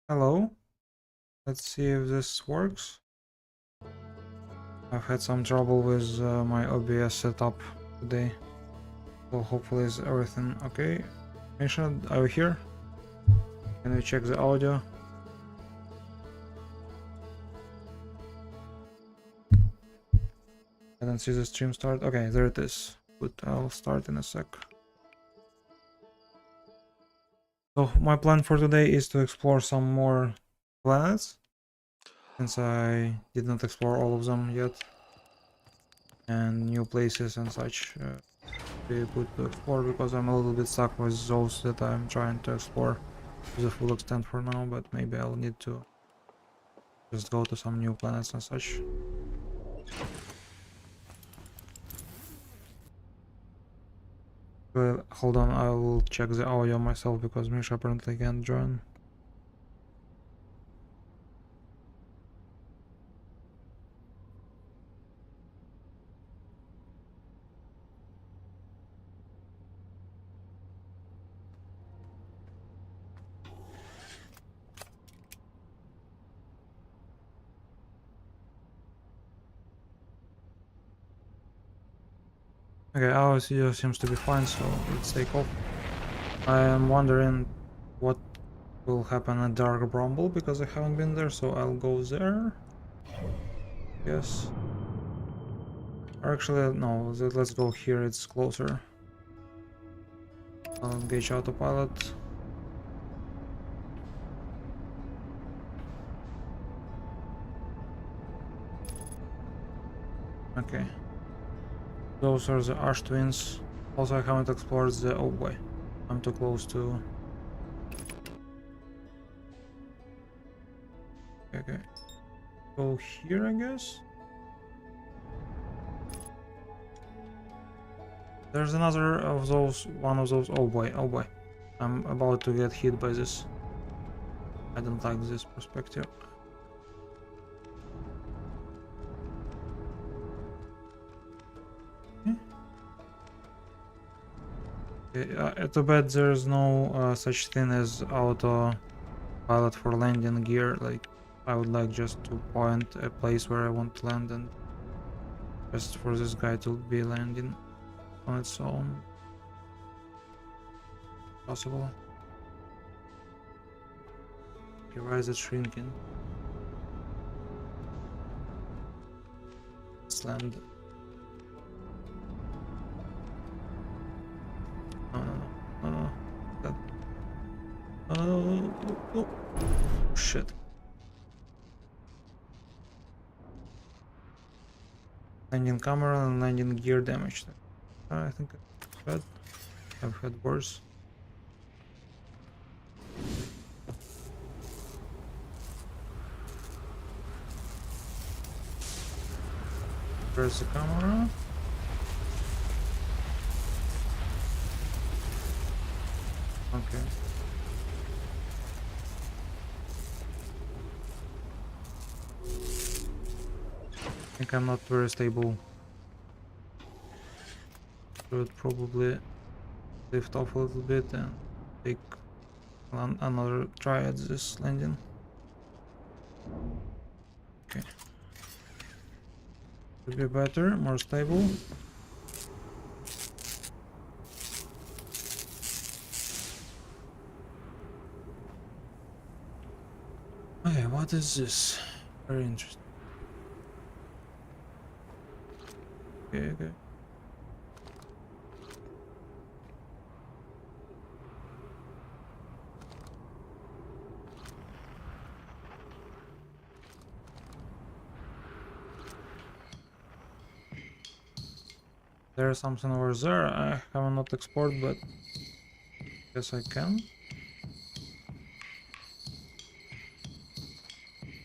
Hello, let's see if this works. I've had some trouble with my OBS setup today, so hopefully is everything okay. Misha, are you here? Can we check the audio? I don't see the stream start. Okay, there it is. Good, I'll start in a sec. So my plan for today is to explore some more planets, since I did not explore all of them yet, and new places and such. Be good to explore because I'm a little bit stuck with those that I'm trying to explore to the full extent for now, but maybe I'll need to just go to some new planets and such. Well, hold on, I will check the audio myself because Misha apparently can't join. Okay, audio seems to be fine, so let's take off. I am wondering what will happen at Dark Bramble because I haven't been there, so I'll go there. Yes. Or actually, no, let's go here, it's closer. I'll engage autopilot. Okay. Those are the Ash Twins. Also, I haven't explored the... Oh boy. I'm too close to... Okay. Go here, I guess? There's another of those... One of those... Oh boy, oh boy. I'm about to get hit by this. I don't like this perspective. Okay, too bad there's no such thing as auto pilot for landing gear. Like, I would like just to point a place where I want to land and just for this guy to be landing on its own. Possible. Okay, why is it shrinking? Let's land. No, no, no, no, no. That. No, no, no, no, no. Shit. Landing camera and landing gear damaged. I think it's bad. I've had worse. Where's the camera? Okay. I think I'm not very stable. Should probably lift off a little bit and take another try at this landing. Okay. Could be better, more stable. Okay, what is this? Very interesting. Okay, okay. There's something over there. I have not explored, but guess I can.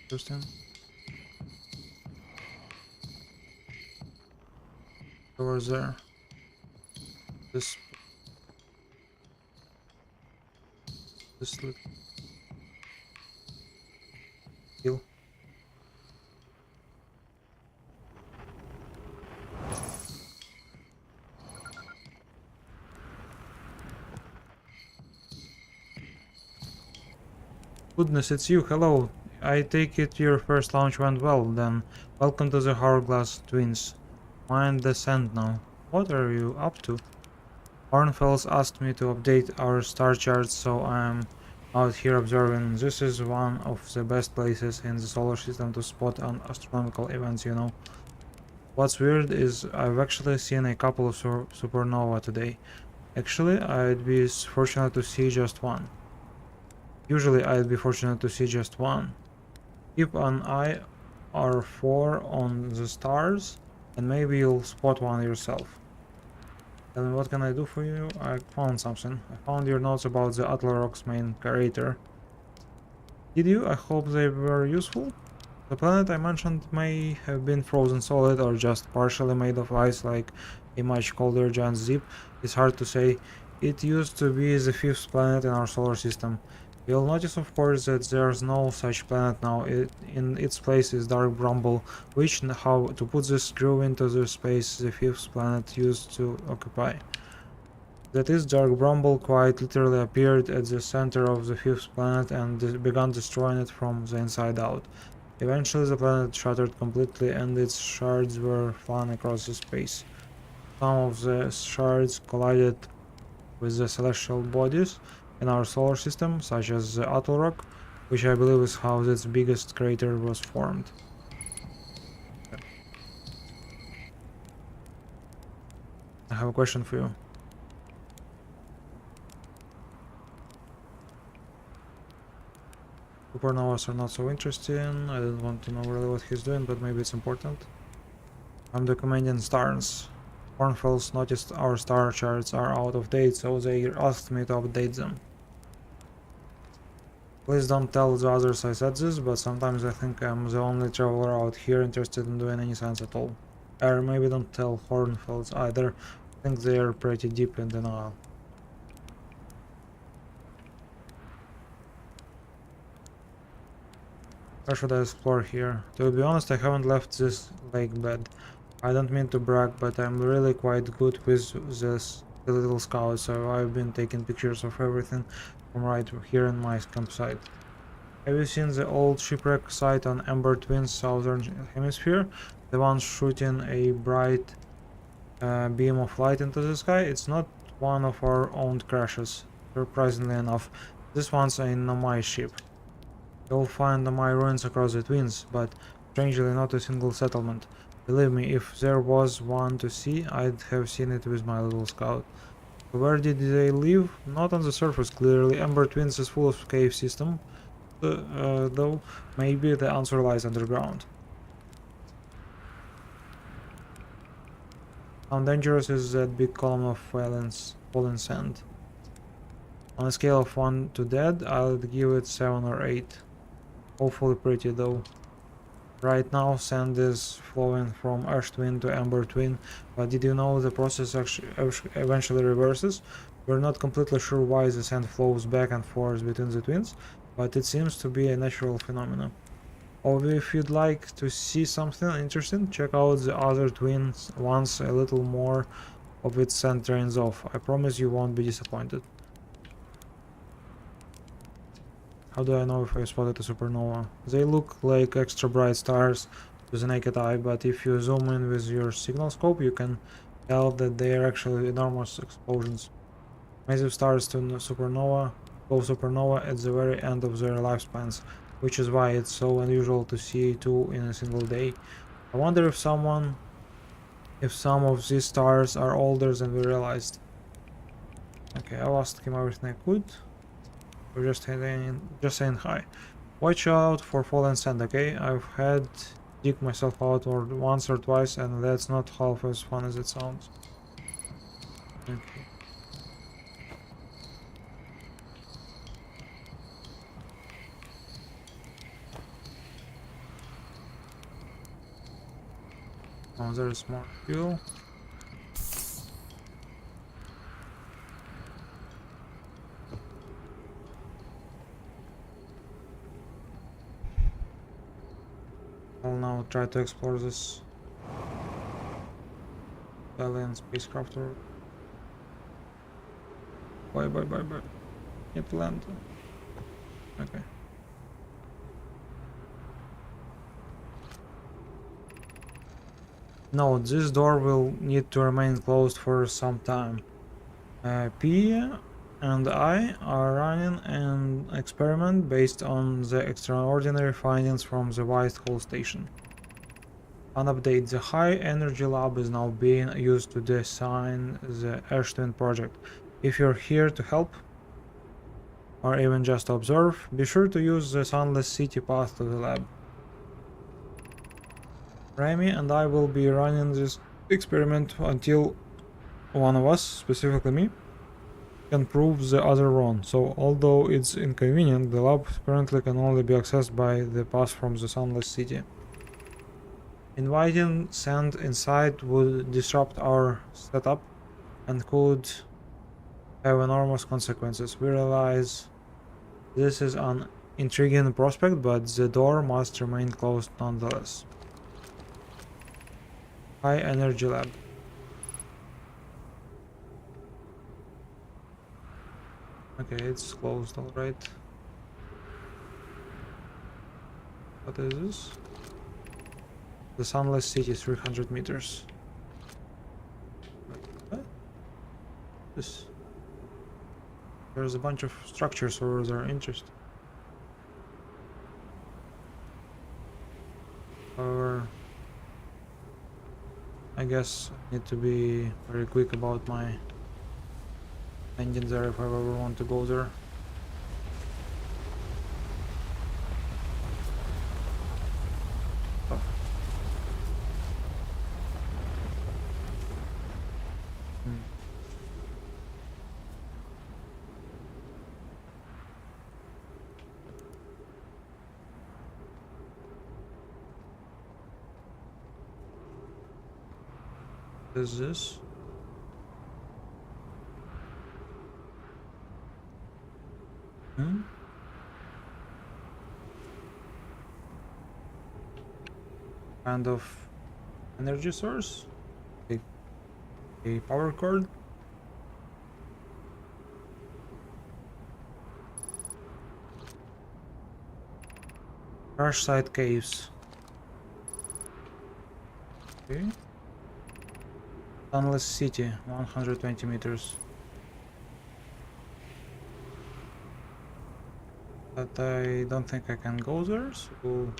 Interesting. Over there. This little hill. Goodness, it's you. Hello. I take it your first launch went well, then. Welcome to the Hourglass Twins. Mind the sand now. What are you up to? Hornfels asked me to update our star charts, so I'm out here observing. This is one of the best places in the solar system to spot astronomical events, you know. What's weird is I've actually seen a couple of supernova today. Actually, I'd be fortunate to see just one. Usually, I'd be fortunate to see just one. Keep an eye or four on the stars, and maybe you'll spot one yourself. And what can I do for you? I found something. I found your notes about the Atlarock's main crater. Did you? I hope they were useful. The planet I mentioned may have been frozen solid or just partially made of ice like a much colder giant zip. It's hard to say. It used to be the fifth planet in our solar system. You'll notice of course that there's no such planet now. In its place is Dark Brumble, which, how to put this, grew into the space the fifth planet used to occupy. That is, Dark Brumble quite literally appeared at the center of the fifth planet and began destroying it from the inside out. Eventually the planet shattered completely and its shards were flung across the space. Some of the shards collided with the celestial bodies in our solar system, such as the Attlerock, which I believe is how its biggest crater was formed. I have a question for you. Supernovas are not so interesting. I don't want to know really what he's doing, but maybe it's important. I'm documenting stars. Hornfels noticed our star charts are out of date, so they asked me to update them. Please don't tell the others I said this, but sometimes I think I'm the only traveler out here interested in doing any science at all. Or maybe don't tell Hornfels either. I think they are pretty deep in denial. Where should I explore here? To be honest, I haven't left this lake bed. I don't mean to brag, but I'm really quite good with the little scout, so I've been taking pictures of everything from right here in my campsite. Have you seen the old shipwreck site on Ember Twin's southern hemisphere? The one shooting a bright beam of light into the sky? It's not one of our owned crashes, surprisingly enough. This one's a Nomai ship. You'll find Nomai ruins across the Twins, but strangely not a single settlement. Believe me, if there was one to see, I'd have seen it with my little scout. Where did they live? Not on the surface, clearly. Ember Twins is full of cave system, though maybe the answer lies underground. How dangerous is that big column of fallen sand? On a scale of 1 to dead, I'd give it 7 or 8. Hopefully pretty though. Right now sand is flowing from Ash Twin to Ember Twin, but did you know the process actually eventually reverses? We're not completely sure why the sand flows back and forth between the twins, but it seems to be a natural phenomenon. Or if you'd like to see something interesting, check out the other twins once a little more of its sand drains off. I promise you won't be disappointed. How do I know if I spotted a supernova? They look like extra bright stars to the naked eye, but if you zoom in with your signal scope, you can tell that they are actually enormous explosions. Massive stars to supernova go supernova at the very end of their lifespans, which is why it's so unusual to see two in a single day. I wonder if some of these stars are older than we realized. Okay, I asked him everything I could. We're just saying hi. Watch out for fallen sand, okay? I've had dig myself out once or twice, and that's not half as fun as it sounds. Okay. Oh, there's more fuel. I'll now try to explore this alien spacecraft. Or bye. Can't land. Okay. Note, this door will need to remain closed for some time. P and I are running an experiment based on the extraordinary findings from the Whitehall station. An update, the High Energy Lab is now being used to design the Ashton project. If you're here to help, or even just to observe, be sure to use the Sunless City path to the lab. Remy and I will be running this experiment until one of us, specifically me, can prove the other wrong. So although it's inconvenient, the lab currently can only be accessed by the path from the Sunless City. Inviting sand inside would disrupt our setup and could have enormous consequences. We realize this is an intriguing prospect, but the door must remain closed nonetheless. High Energy Lab. Okay, it's closed, alright. What is this? The Sunless City, 300 meters. What? This. There's a bunch of structures over there, interesting. However, I guess I need to be very quick about my engine there if I ever want to go there. Oh. Hmm. What is this? Hmm? Kind of energy source? A power cord? Crash site caves. Okay. Sunless City, 120 meters. But I don't think I can go there, so...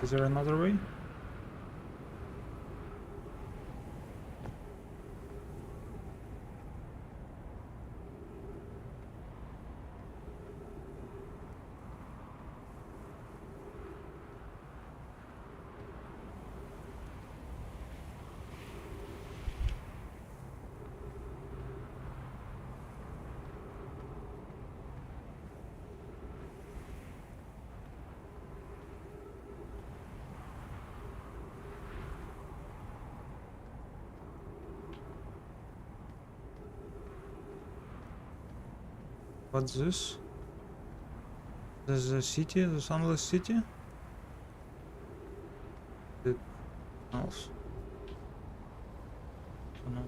Is there another way? What's this? This is the city, the Sunless City? It else. Oh, no.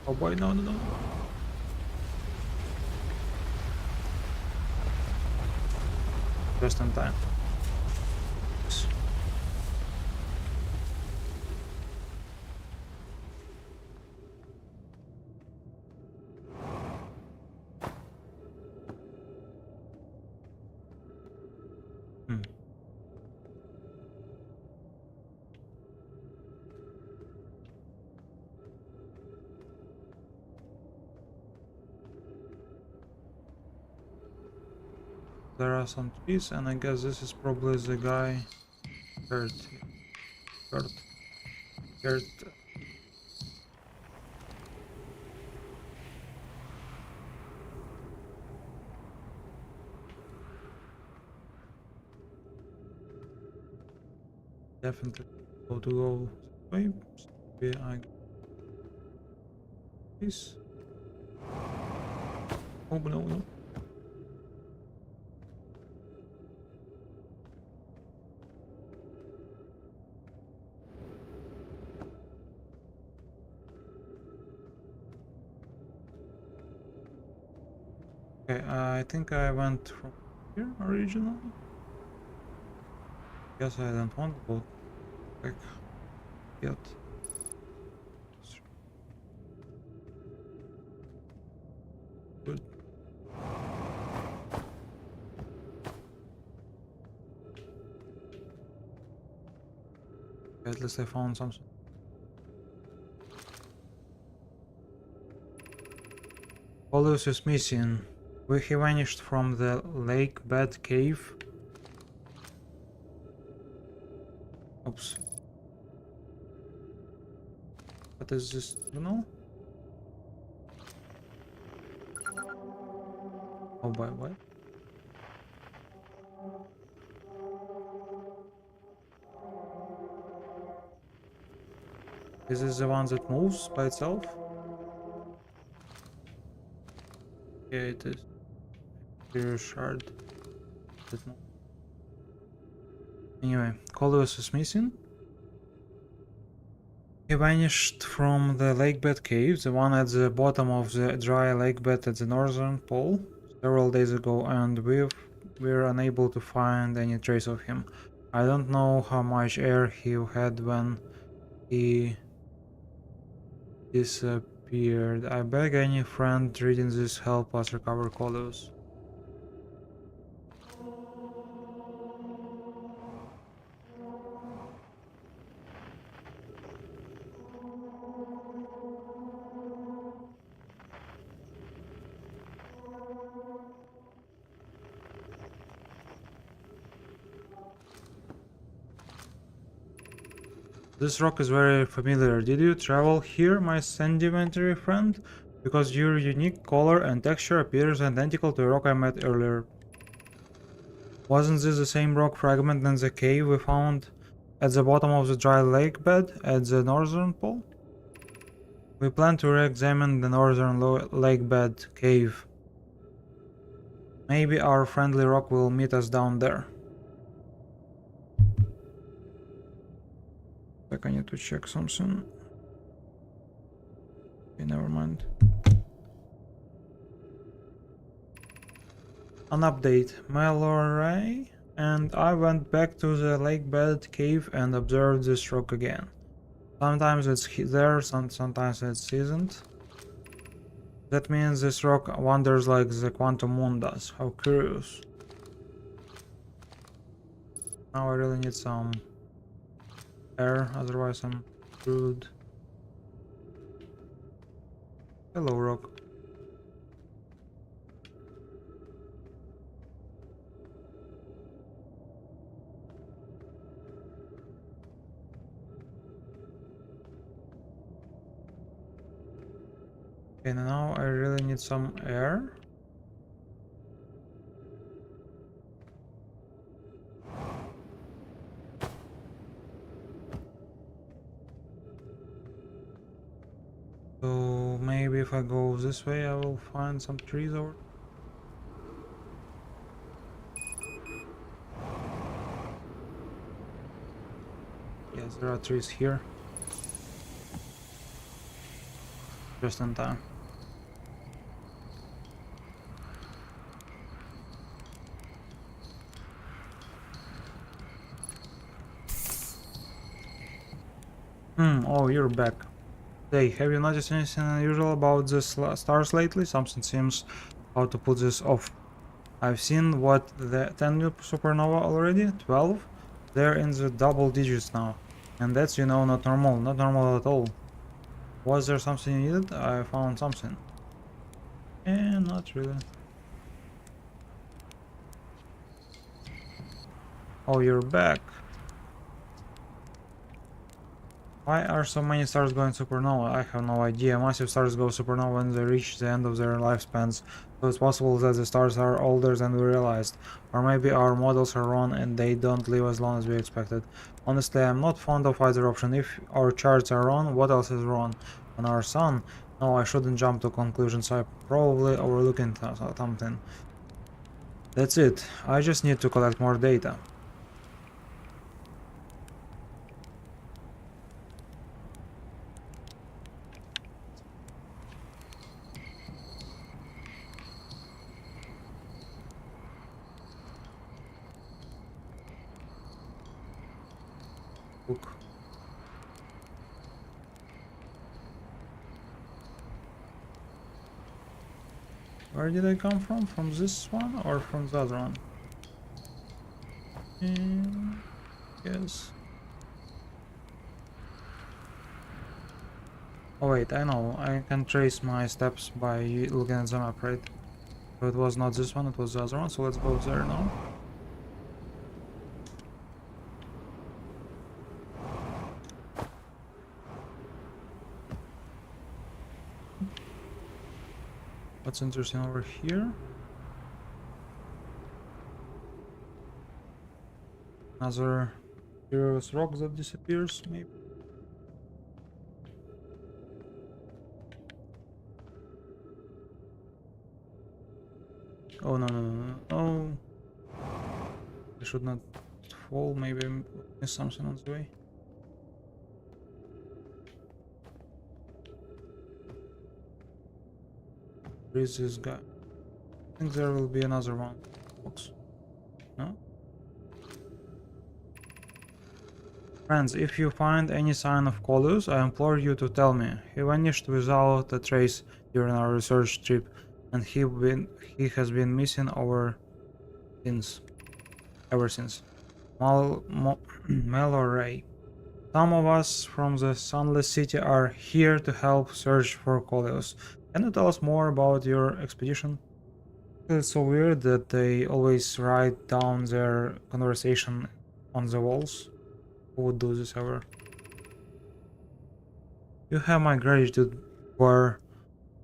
Oh boy, no, no, no. Just in time. Hmm. There are some trees, and I guess this is probably the guy. Kurt. Kurt. Kurt. Definitely go to go this way. Maybe I this. Oh no, no. Okay, I think I went from here originally. Guess I don't want to go back yet. Good. At least I found something. Coleus is missing. He vanished from the lake bed cave. Oops. What is this journal? Oh, by what? Is this the one that moves by itself? Yeah, it is. Here shard. Anyway, Coleus is missing. He vanished from the lakebed cave, the one at the bottom of the dry lakebed at the northern pole, several days ago, and we're unable to find any trace of him. I don't know how much air he had when he disappeared. I beg any friend reading this help us recover Coleus. This rock is very familiar. Did you travel here, my sedimentary friend? Because your unique color and texture appears identical to a rock I met earlier. Wasn't this the same rock fragment in the cave we found at the bottom of the dry lake bed at the northern pole? We plan to re-examine the northern lake bed cave. Maybe our friendly rock will meet us down there. Like, I need to check something. Okay, never mind. An update. Mallory and I went back to the lakebed cave and observed this rock again. Sometimes it's there, sometimes it's isn't. That means this rock wanders like the quantum moon does. How curious. Now I really need some air, otherwise I'm screwed. Hello, rock. Okay, now I really need some air. So maybe if I go this way I will find some trees over. Yes, there are trees here. Just in time. Oh, you're back. Hey, have you noticed anything unusual about the stars lately? Something seems how to put this off. I've seen what the 10 new supernova already, 12. They're in the double digits now. And that's, you know, not normal at all. Was there something you needed? I found something. Not really. Oh, you're back. Why are so many stars going supernova? I have no idea. Massive stars go supernova when they reach the end of their lifespans, so it's possible that the stars are older than we realized. Or maybe our models are wrong and they don't live as long as we expected. Honestly, I'm not fond of either option. If our charts are wrong, what else is wrong? On our sun? No, I shouldn't jump to conclusions. I'm probably overlooking something. That's it. I just need to collect more data. Look. Where did I come from? From this one or from the other one? Yes. Oh wait, I know. I can trace my steps by looking at the map, right? So it was not this one, it was the other one, so let's go there now. What's interesting over here? Another curious rock that disappears, maybe? Oh, no, no, no, no, no. I should not fall, maybe I missed something on the way. Where is this guy? I think there will be another one. Oops. No? Friends, if you find any sign of Colus, I implore you to tell me. He vanished without a trace during our research trip, and he has been missing ever since. Malloray. Some of us from the Sunless City are here to help search for Coleus. Can you tell us more about your expedition? It's so weird that they always write down their conversation on the walls. Who would do this ever? You have my gratitude, where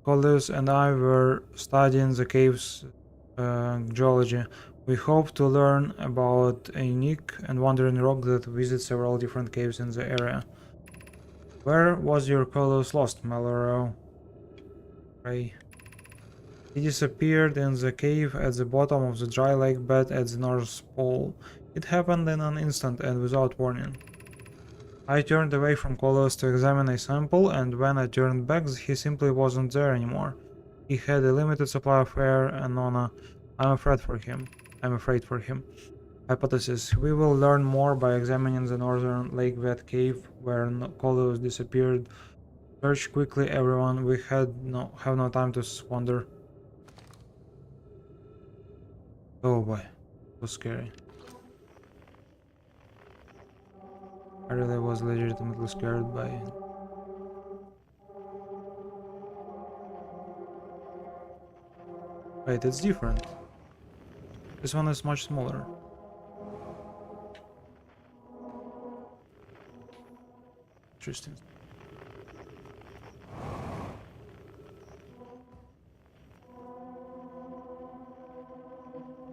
Coleus and I were studying the cave's geology. We hope to learn about a unique and wandering rock that visits several different caves in the area. Where was your Coleus lost, Maloro? Ray. He disappeared in the cave at the bottom of the dry lake bed at the North Pole. It happened in an instant and without warning. I turned away from Coleus to examine a sample, and when I turned back, he simply wasn't there anymore. He had a limited supply of air and Nona. I'm afraid for him. Hypothesis. We will learn more by examining the northern lake bed cave where Coleus disappeared. Search quickly, everyone. We have no time to squander. Oh boy, so scary. I really was legitimately scared by it. Wait, it's different. This one is much smaller. Interesting.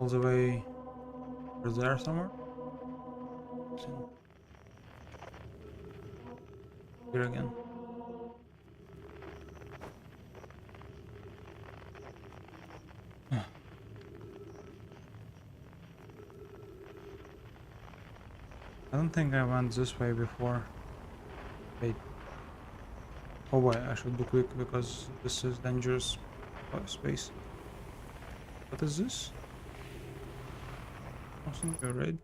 All the way over there somewhere? Here again. I don't think I went this way before. Wait. Oh boy, I should be quick because this is dangerous space. What is this? Something new, right?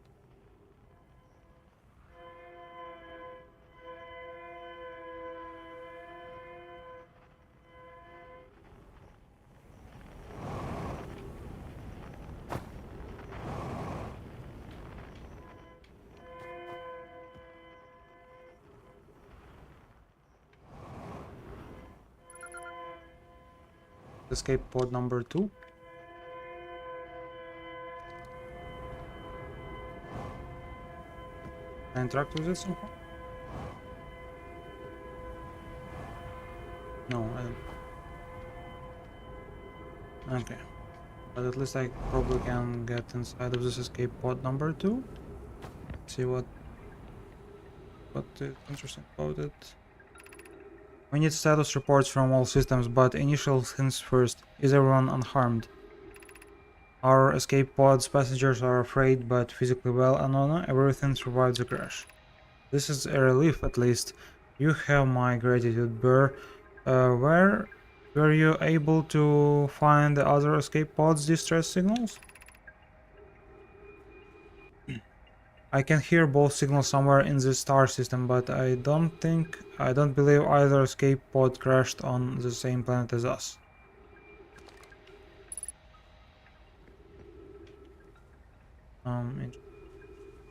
Escape pod number 2. Can I interact with it somehow? No, I don't. Okay. But at least I probably can get inside of this escape pod number 2. See what is interesting about it. We need status reports from all systems, but initial things first. Is everyone unharmed? Our escape pod's passengers are afraid but physically well, Anona. Everything survived the crash. This is a relief, at least. You have my gratitude, Burr. Where were you able to find the other escape pod's distress signals? I can hear both signals somewhere in this star system, but I don't believe either escape pod crashed on the same planet as us.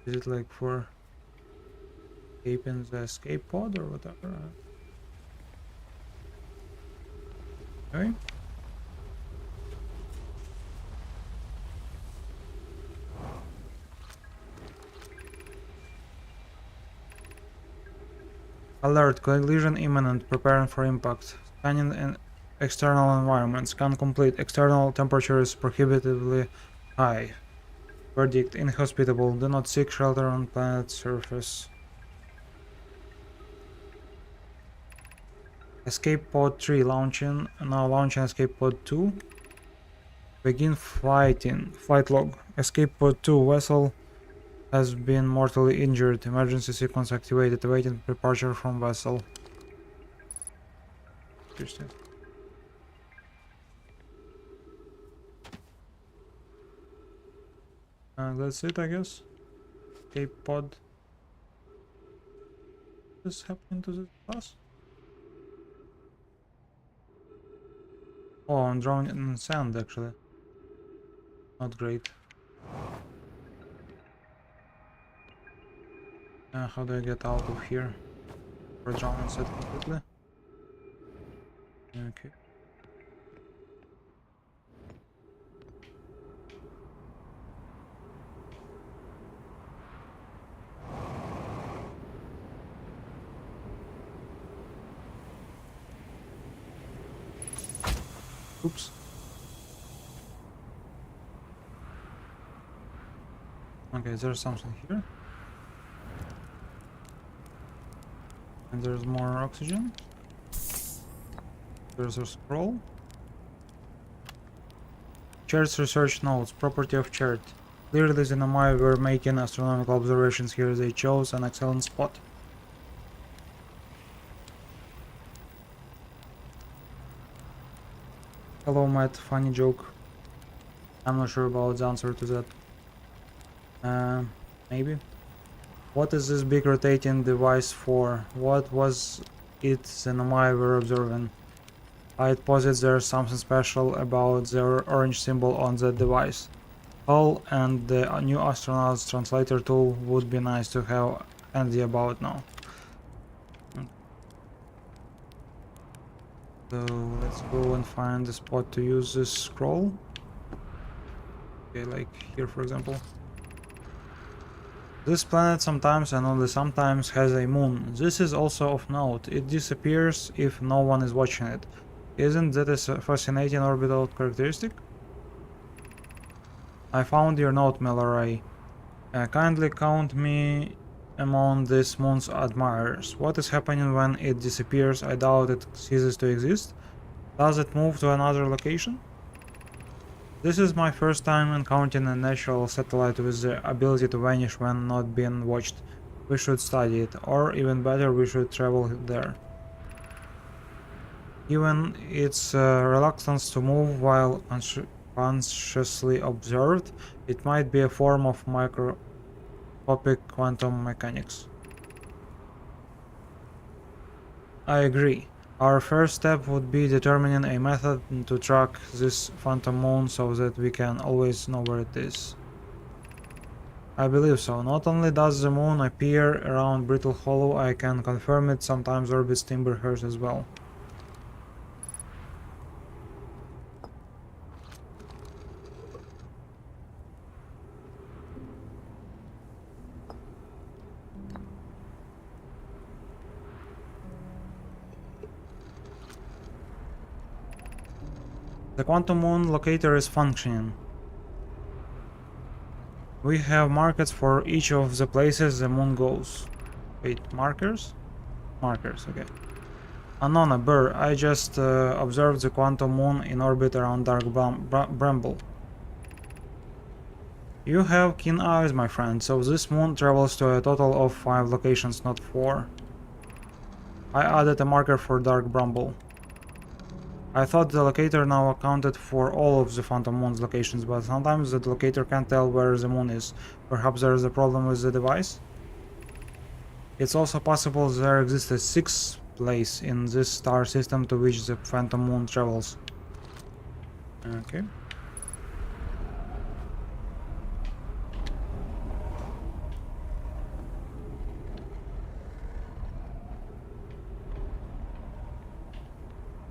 Is it like for escaping the escape pod or whatever? Okay. Alert, collision imminent, preparing for impact. Scanning in external environment. Scan complete. External temperature is prohibitively high. Verdict, inhospitable. Do not seek shelter on planet surface. Escape pod 3 launching. Now launching escape pod 2. Begin flighting. Flight log. Escape pod 2 vessel has been mortally injured. Emergency sequence activated. Awaiting departure from vessel. Interesting. That's it, I guess. Escape pod. What is happening to this class? Oh, I'm drowning in sand actually. Not great. How do I get out of here? Or drown and set completely? Okay. Oops. Okay, there's something here. And there's more oxygen. There's a scroll. Chart's research notes. Property of chart. Clearly the Nomai were making astronomical observations here. They chose an excellent spot. Hello Matt, funny joke. I'm not sure about the answer to that. Maybe. What is this big rotating device for? What was it the Nomai were observing? I'd posit there's something special about the orange symbol on the device. Hull and the new astronaut's translator tool would be nice to have handy about now. So let's go and find the spot to use this scroll. Okay, like here for example. This planet sometimes and only sometimes has a moon. This is also of note. It disappears if no one is watching it. Isn't that a fascinating orbital characteristic? I found your note, Mallory. Kindly count me among this moon's admirers. What is happening when it disappears? I doubt it ceases to exist. Does it move to another location? This is my first time encountering a natural satellite with the ability to vanish when not being watched. We should study it, or even better, we should travel there. Given its reluctance to move while consciously observed, it might be a form of microscopic quantum mechanics. I agree. Our first step would be determining a method to track this phantom moon so that we can always know where it is. I believe so. Not only does the moon appear around Brittle Hollow, I can confirm it sometimes orbits Timberhurst as well. The quantum moon locator is functioning. We have markers for each of the places the moon goes. Wait, markers? Markers, okay. Anona, Burr, I just observed the quantum moon in orbit around Dark Bramble. You have keen eyes, my friend, so this moon travels to a total of 5 locations, not 4. I added a marker for Dark Bramble. I thought the locator now accounted for all of the Phantom Moon's locations, but sometimes the locator can't tell where the moon is. Perhaps there is a problem with the device? It's also possible there exists a sixth place in this star system to which the Phantom Moon travels. Okay.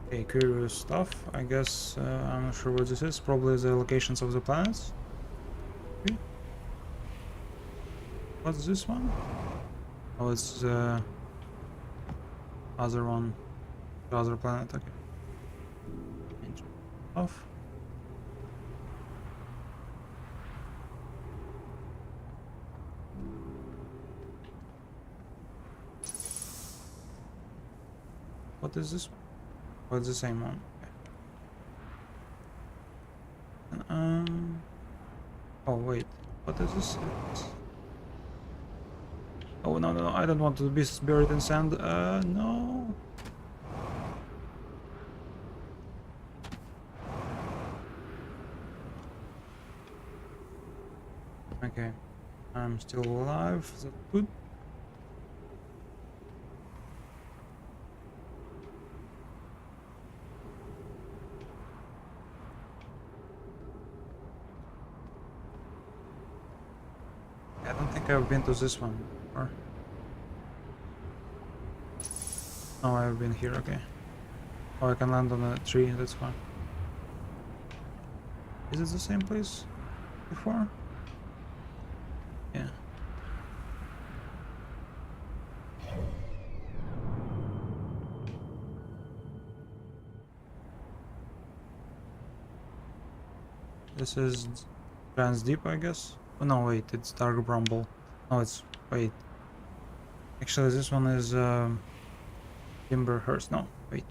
Okay, curious stuff. I guess I'm not sure what this is. Probably the locations of the planets. Okay. What's this one? Oh, it's the other one. The other planet. Okay. Off. What is this one? Oh, it's the same one. Okay. Oh wait, what is this? Oh no, no, no, I don't want to be buried in sand. No. Okay, I'm still alive. That's good. I don't think I've been to this one before. Oh, I've been here, okay. Oh, I can land on a tree, that's fine. Is it the same place before? Yeah. This is Trans Deep, I guess. Oh no, wait, it's Dark Bramble. No, it's wait. Actually, this one is Timberhurst. No, wait.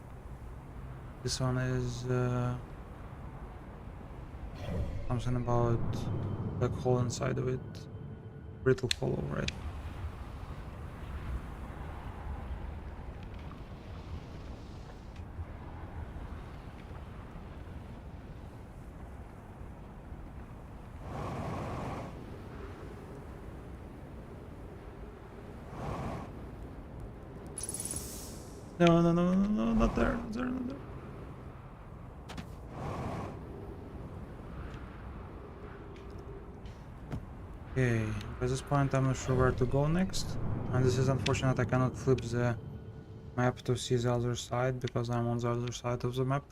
This one is something about black hole inside of it. Brittle hollow, right? No, no, no, no, no, not there, not there, not there. Okay, at this point I'm not sure where to go next. And this is unfortunate, I cannot flip the map to see the other side because I'm on the other side of the map.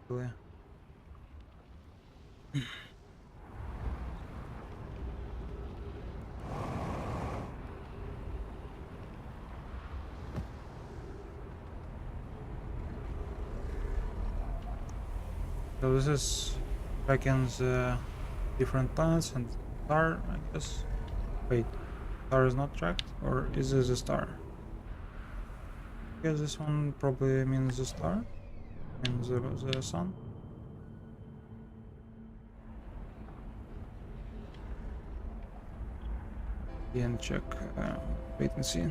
Really. So this is tracking the different planets and star, I guess. Wait, star is not tracked, or is this a star? I guess this one probably means the star and the sun. And check, wait and see.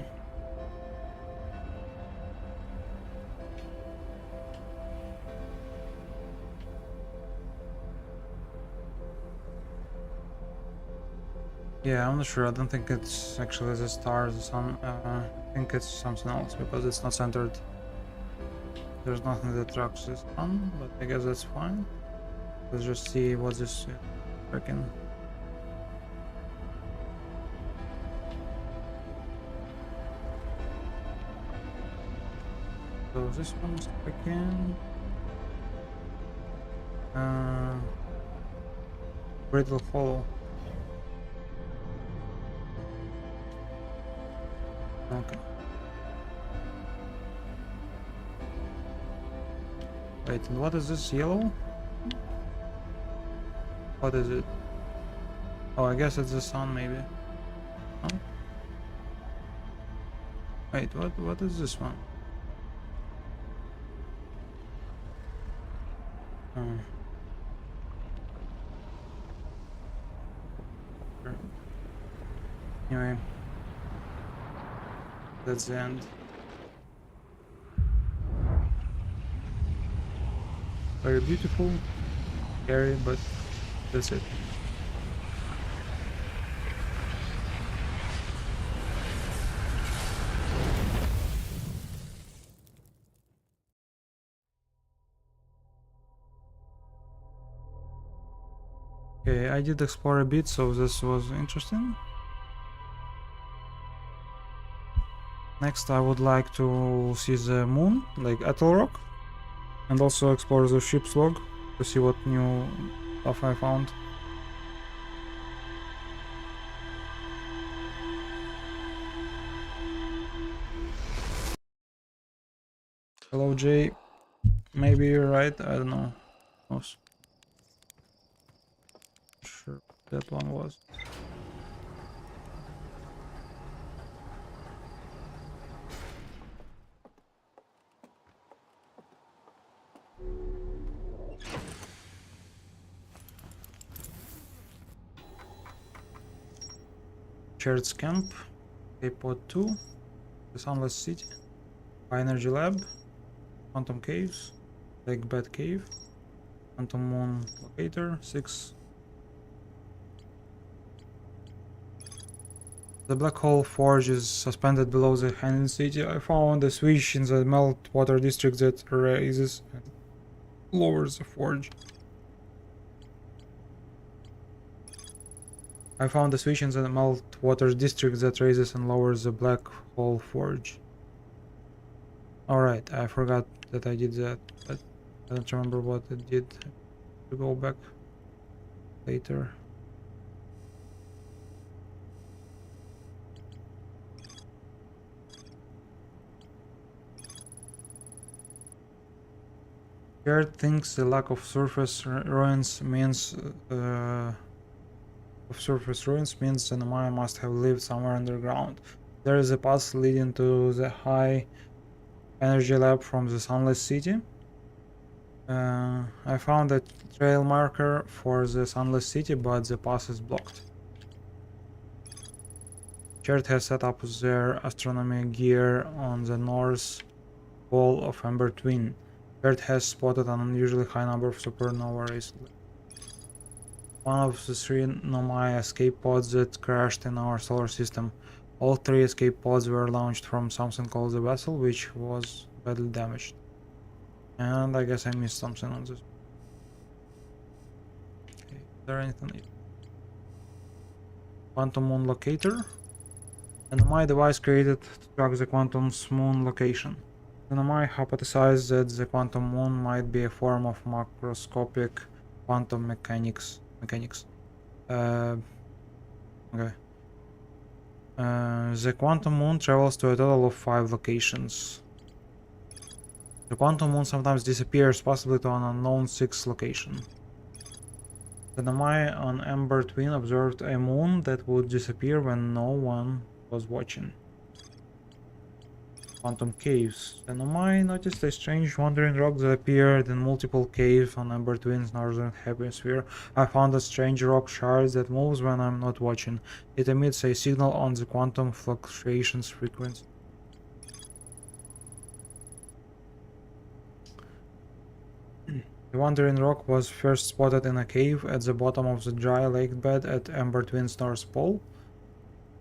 Yeah, I'm not sure. I don't think it's actually the star, the sun. I think it's something else because it's not centered. There's nothing that tracks the sun, but I guess that's fine. Let's just see what this freaking. So this one's freaking. Brittle hollow. Okay. Wait, and what is this yellow? What is it? Oh, I guess it's the sun, maybe. Oh. Wait, what is this one? Oh. Sure. Anyway. That's the end. very beautiful, scary, but that's it. Okay, I did explore a bit, so this was interesting. Next, I would like to see the moon, like Atoll Rock, and also explore the ship's log to see what new stuff I found. Hello, Jay. Maybe you're right. I don't know. Not sure that one was. Shared Camp, K-Pod 2, the Sunless City, High Energy Lab, Quantum Caves, Lake Bed Cave, Quantum Moon Locator 6. The Black Hole Forge is suspended below the Hanging City. I found a switch in the meltwater district that raises and lowers the forge. I found a switch in the meltwater district that raises and lowers the Black Hole Forge. Alright, I forgot that I did that, but I don't remember what it did. To go back later. Jared thinks the lack of surface ruins means the Nemaya must have lived somewhere underground. There is a path leading to the high energy lab from the Sunless City. I found a trail marker for the Sunless City, but the path is blocked. Jared has set up their astronomy gear on the north pole of Ember Twin. Jared has spotted an unusually high number of supernova recently. One of the 3 Nomai escape pods that crashed in our solar system. All 3 escape pods were launched from something called the vessel, which was badly damaged. And I guess I missed something on this. Okay, is there anything? Quantum Moon Locator. And my device created to track the quantum moon location. The Nomai hypothesized that the quantum moon might be a form of macroscopic quantum mechanics. Okay. The quantum moon travels to a total of 5 locations. The quantum moon sometimes disappears, possibly to an unknown 6th location. The Nomai on Ember Twin observed a moon that would disappear when no one was watching. Quantum caves. The Nomai noticed a strange wandering rock that appeared in multiple caves on Ember Twin's northern hemisphere. I found a strange rock shard that moves when I'm not watching. It emits a signal on the quantum fluctuations frequency. The wandering rock was first spotted in a cave at the bottom of the dry lake bed at Ember Twin's North Pole.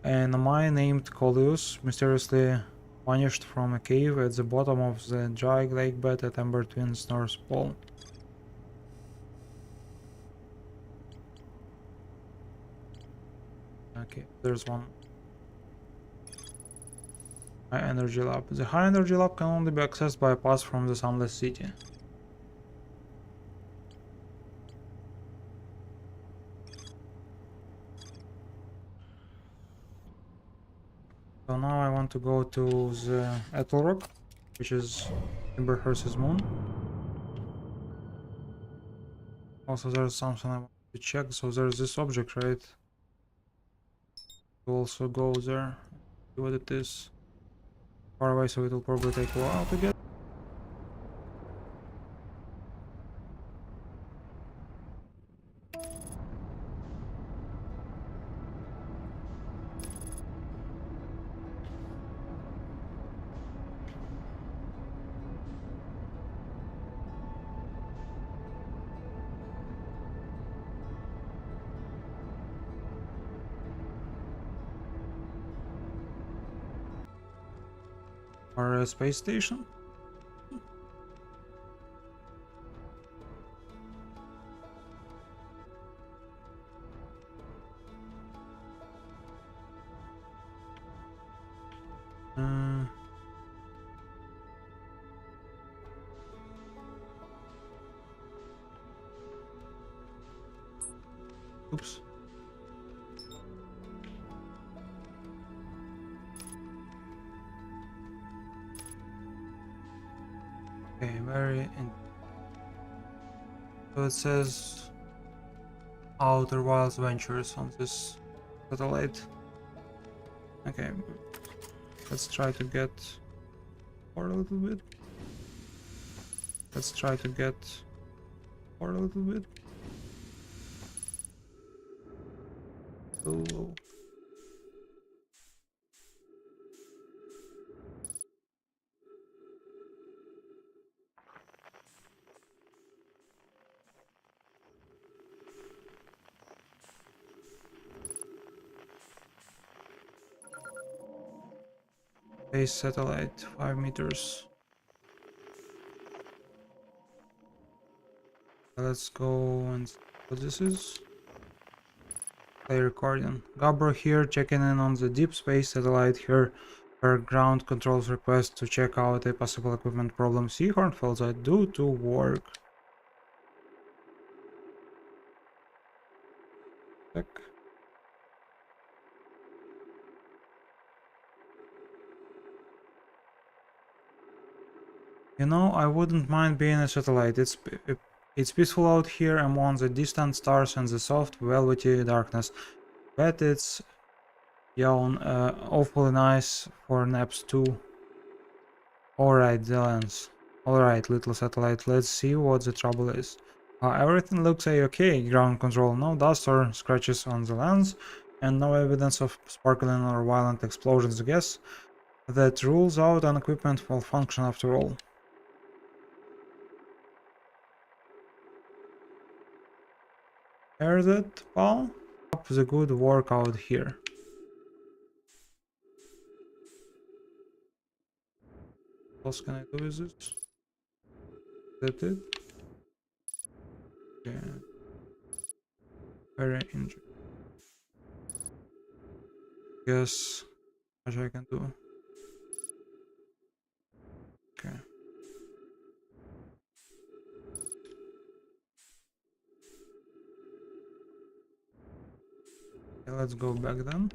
A Nomai named Coleus mysteriously vanished from a cave at the bottom of the dry lake bed at Ember Twin's North Pole. Okay, there's one. High Energy Lab. The High Energy Lab can only be accessed by a pass from the Sunless City. So now I want to go to the Atoll Rock, which is Timberhurst's moon. Also, there's something I want to check. So there's this object, right? We'll also go there, see what it is. Far away, so it will probably take a while to get. or a space station. Uh, Oops. Okay, so it says Outer Wilds Ventures on this satellite. Okay, let's try to get for a little bit. Let's try to get for a little bit. Oh. Base satellite, 5 meters. Let's go and see what this is. Play recording. Gabro here, checking in on the deep space satellite here. Per ground controls request to check out a possible equipment problem. Seahorn fails I do to work. Check. You know, I wouldn't mind being a satellite. It's peaceful out here among the distant stars and the soft, velvety darkness. Bet it's yawn, awfully nice for naps too. Alright, Zelens. Alright, little satellite, let's see what the trouble is. Everything looks a-okay, ground control, no dust or scratches on the lens, and no evidence of sparkling or violent explosions. Guess that rules out an equipment malfunction after all. Heard it, pal? Up the good work out here. What else can I do with this? Is that it? Yeah. Very interesting. Guess what I can do. Okay. Okay, let's go back then.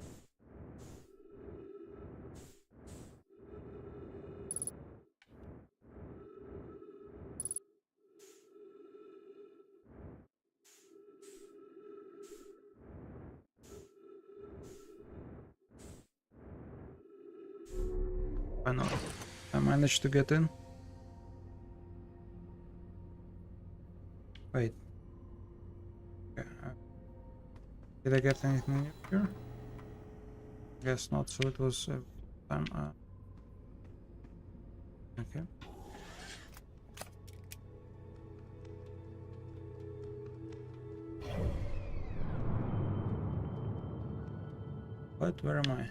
Why not? I managed to get in. Wait. Okay. Did I get anything new here? Guess not, so it was time. Okay. What? Where am I?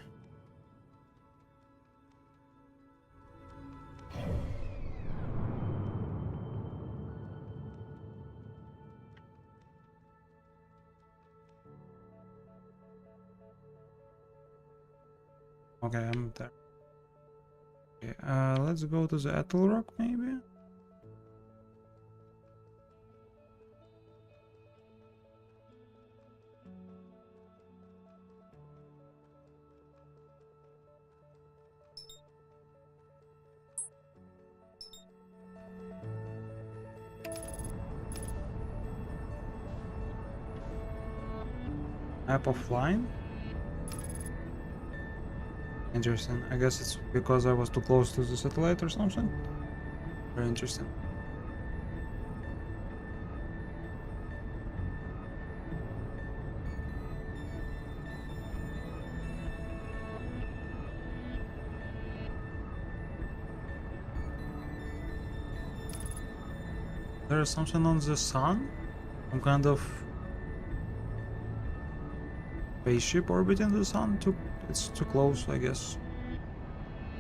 Okay, I'm there. Okay, let's go to the Ethel Rock, maybe? Map of line? Interesting. I guess it's because I was too close to the satellite or something. Very interesting. There is something on the sun? Some kind of spaceship orbiting the sun? It's too close, I guess.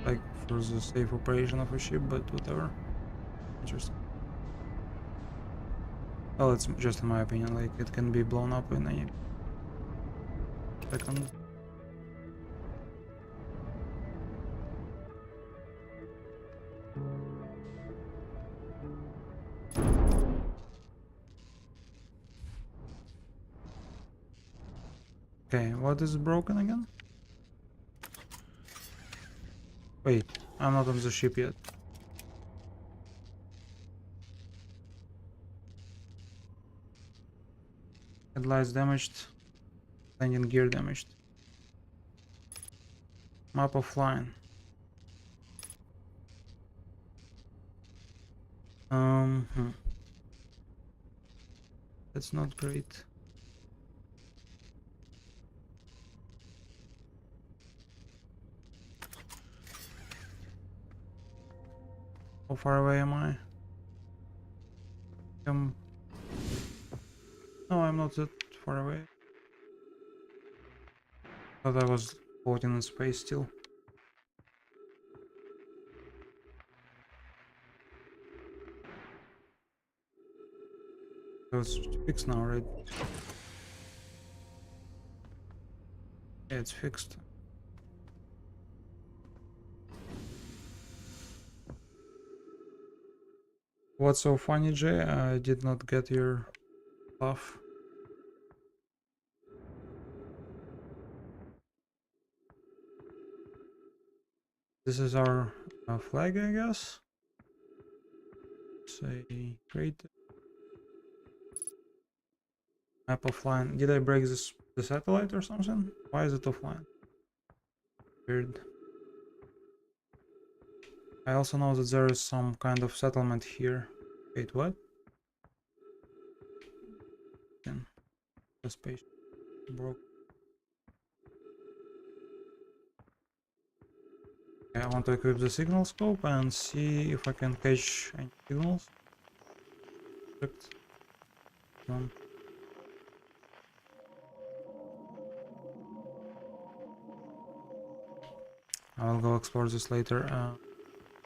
Like was a safe operation of a ship, but whatever. Interesting. Well, it's just in my opinion, like it can be blown up in any second. Okay, what is broken again? Wait, I'm not on the ship yet. Headlights damaged. Landing gear damaged. Map offline. Hmm. That's not great. How far away am I? No, I'm not that far away. Thought I was floating in space still. So it's fixed now, right? Yeah, it's fixed. What's so funny, Jay? I did not get your stuff. This is our flag, I guess. Say great. Map offline. Did I break the satellite or something? Why is it offline? Weird. I also know that there is some kind of settlement here. Wait, what? Then the space broke. Okay, I want to equip the signal scope and see if I can catch any signals. Perfect. Done. I will go explore this later.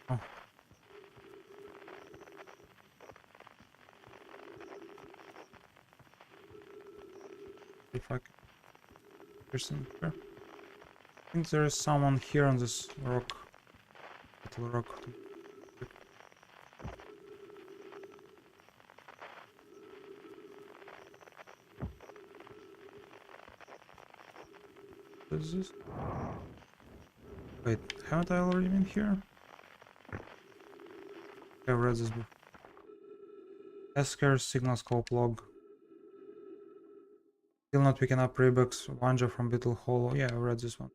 Oh, if I can. Person here. I think there is someone here on this rock. Little rock. What is this? Wait, haven't I already been here? I've read this before. Esker signal scope log. Still not picking up Rebex Wanja from Beetle Hollow. Yeah, I read this one.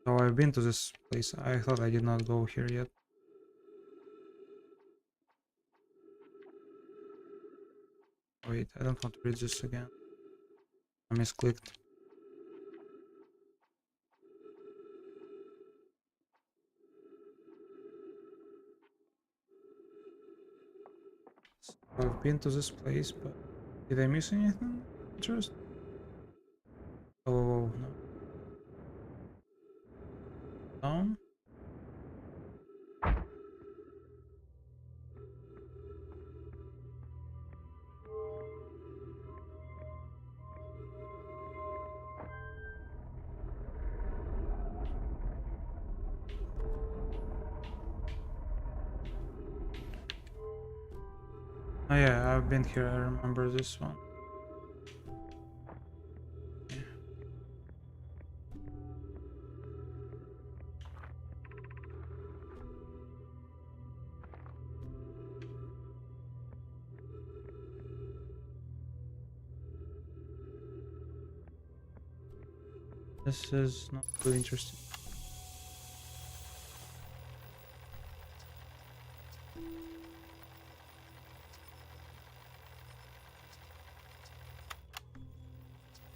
So I've been to this place. I thought I did not go here yet. Wait, I don't want to read this again. I misclicked. So I've been to this place, but did I miss anything? Just oh no. Down? Oh yeah, I've been here. I remember this one. Yeah. This is not really interesting.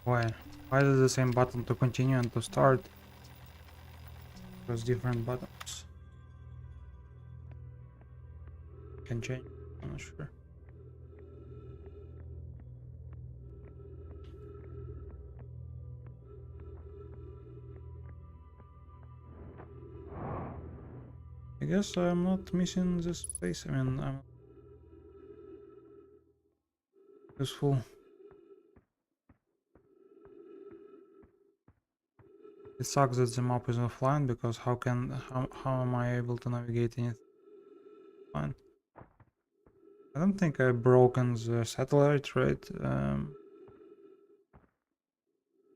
Why? Why is it the same button to continue and to start? Those different buttons can change. I'm not sure. I guess I'm not missing this place. I mean, I'm useful. It sucks that the map is offline, because how am I able to navigate in it? Fine. I don't think I've broken the satellite, right?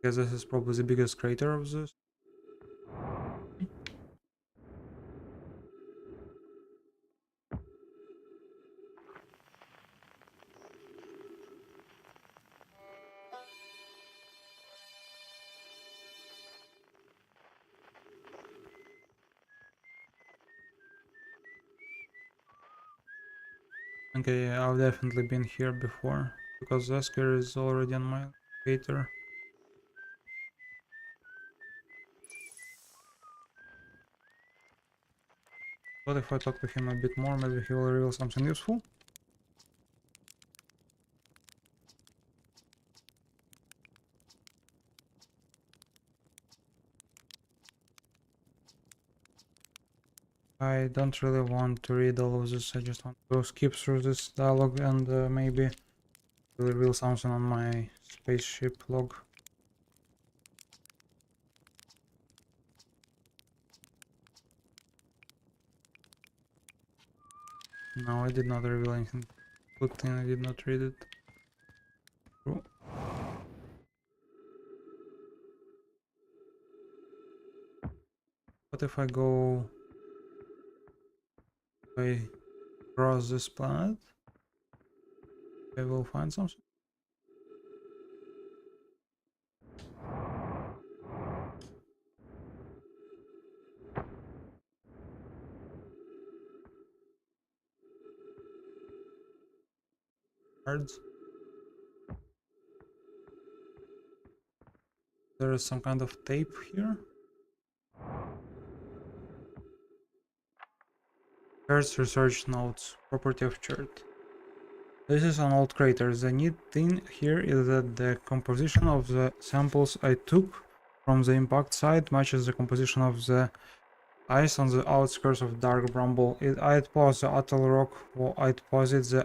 Because this is probably the biggest crater of this. Okay, yeah, I've definitely been here before, because Zesker is already on my locator. What if I talk to him a bit more? Maybe he will reveal something useful? I don't really want to read all of this, I just want to skip through this dialogue and maybe he'll reveal something on my spaceship log. No, I did not reveal anything. Good thing I did not read it. True. What if I go... If I cross this planet? I will find something. Cards. There is some kind of tape here. Chart's research notes. Property of chart. This is an old crater. The neat thing here is that the composition of the samples I took from the impact site matches the composition of the ice on the outskirts of Dark Bramble. I'd posit the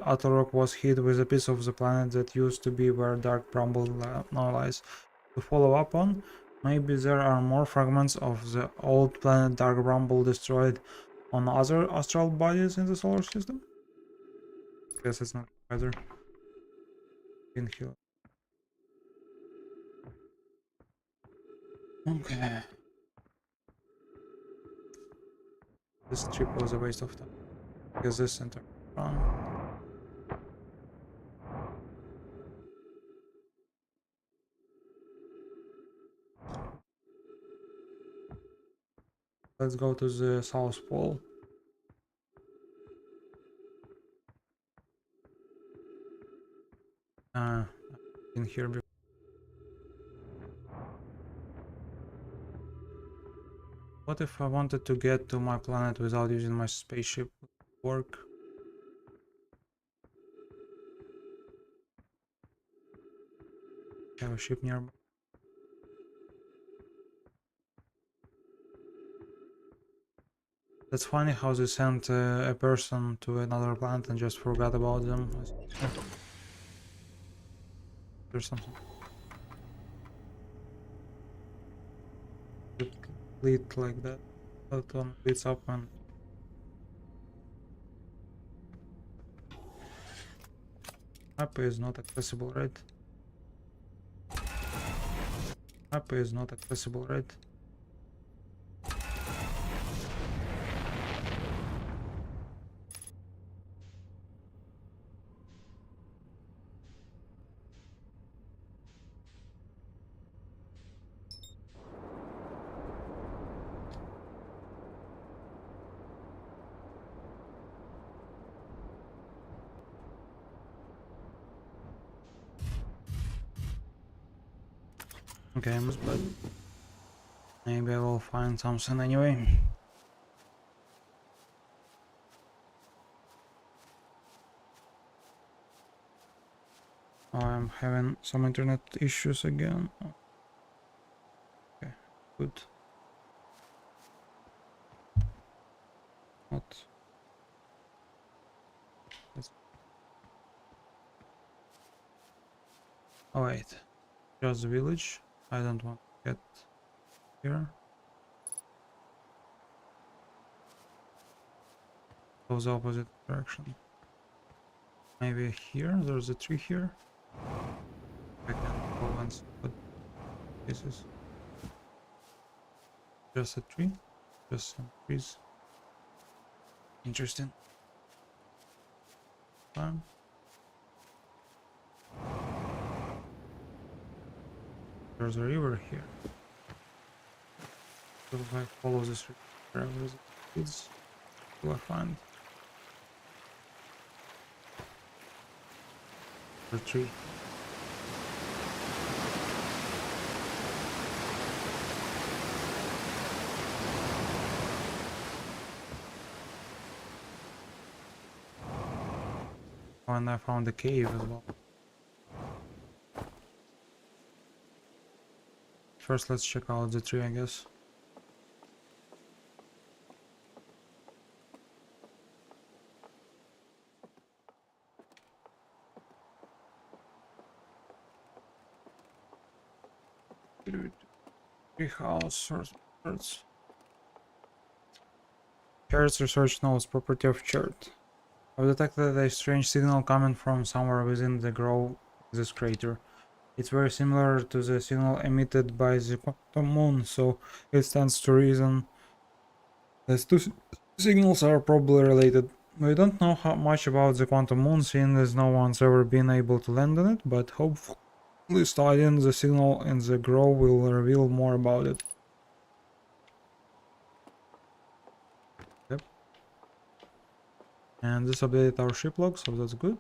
Atol Rock was hit with a piece of the planet that used to be where Dark Bramble now lies. To follow up on, maybe there are more fragments of the old planet Dark Bramble destroyed on other astral bodies in the solar system? Guess it's not either. In here. Okay. This trip was a waste of time. Because this center wrong. Let's go to the South Pole. In here before. What if I wanted to get to my planet without using my spaceship? Would it work? Have a ship nearby. That's funny how they sent a person to another planet and just forgot about them. There's something. Fleet like that. That one fleets up and... Map is not accessible, right? Map is not accessible, right? Okay, but maybe I will find something anyway. Oh, I'm having some internet issues again. Okay, good. What? Oh wait, just the village. I don't want to get here. Goes opposite direction. Maybe here. There's a tree here. I can go and see what this is. Just a tree. Just some trees. Interesting. Fine. There's a river here. So if I follow this river, wherever it is, will I find the tree? Oh, and I found the cave as well. First, let's check out the tree, I guess. Tree house research. Chart's research notes property of chart. I've detected a strange signal coming from somewhere within the grove of this crater. It's very similar to the signal emitted by the quantum moon, so it stands to reason these two signals are probably related. We don't know how much about the quantum moon, seeing as no one's ever been able to land on it, but hopefully studying the signal in the grove will reveal more about it. Yep. And this updated our ship log, so that's good.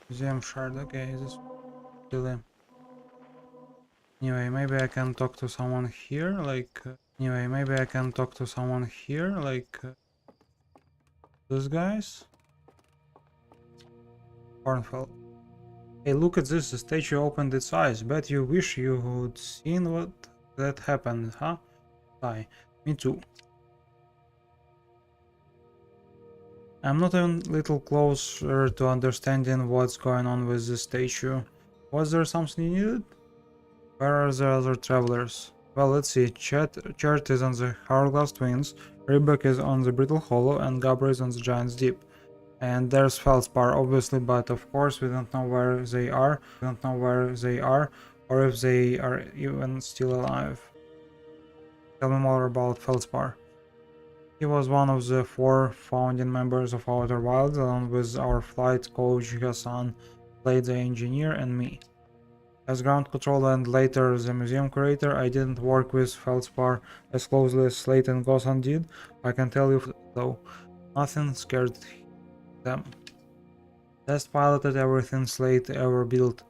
Museum shard, okay, this is really... Anyway, maybe I can talk to someone here, like... Anyway, maybe I can talk to someone here, like... these guys? Cornfeld. Hey, look at this, the statue opened its eyes. Bet you wish you would seen what that happened, huh? Hi, me too. I'm not even a little closer to understanding what's going on with this statue. Was there something needed? Where are the other travelers? Well, let's see. Chart is on the Hourglass Twins, Rybak is on the Brittle Hollow, and Gabra is on the Giant's Deep. And there's Feldspar, obviously, but of course we don't know where they are. We don't know where they are, or if they are even still alive. Tell me more about Feldspar. He was one of the 4 founding members of Outer Wilds, along with our flight coach Hassan, played the engineer, and me. As ground controller and later the museum curator, I didn't work with Feldspar as closely as Slate and Gossan did. I can tell you though, nothing scared them. Test piloted everything Slate ever built.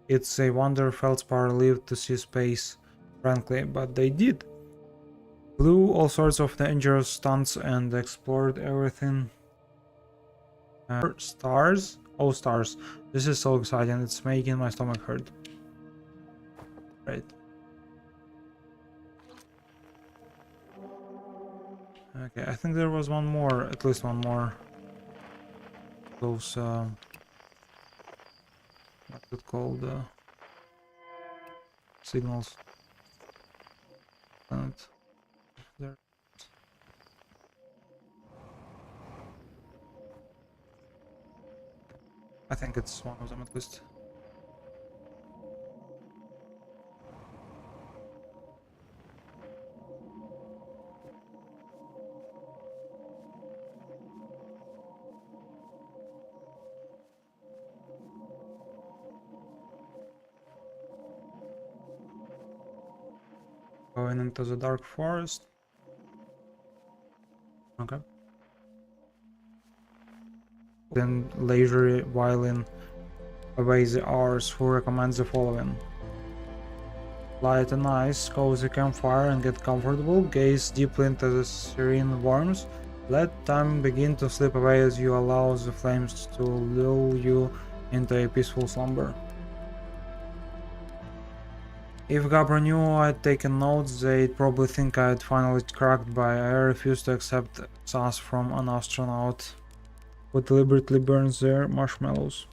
It's a wonder Feldspar lived to see space, frankly, but they did. Flew all sorts of dangerous stunts and explored everything. Stars? Oh, stars. This is so exciting, it's making my stomach hurt. Right. Okay, I think there was one more, at least one more. Those, what's it called? Signals. And there. I think it's one of them at least. Going into the dark forest. Okay. Then leisurely whiling away the hours, who recommends the following. Light a nice, cozy campfire and get comfortable, gaze deeply into the serene warmth, let time begin to slip away as you allow the flames to lull you into a peaceful slumber. If Gabra knew I'd taken notes, they'd probably think I'd finally cracked, but I refused to accept sauce from an astronaut who deliberately burns their marshmallows.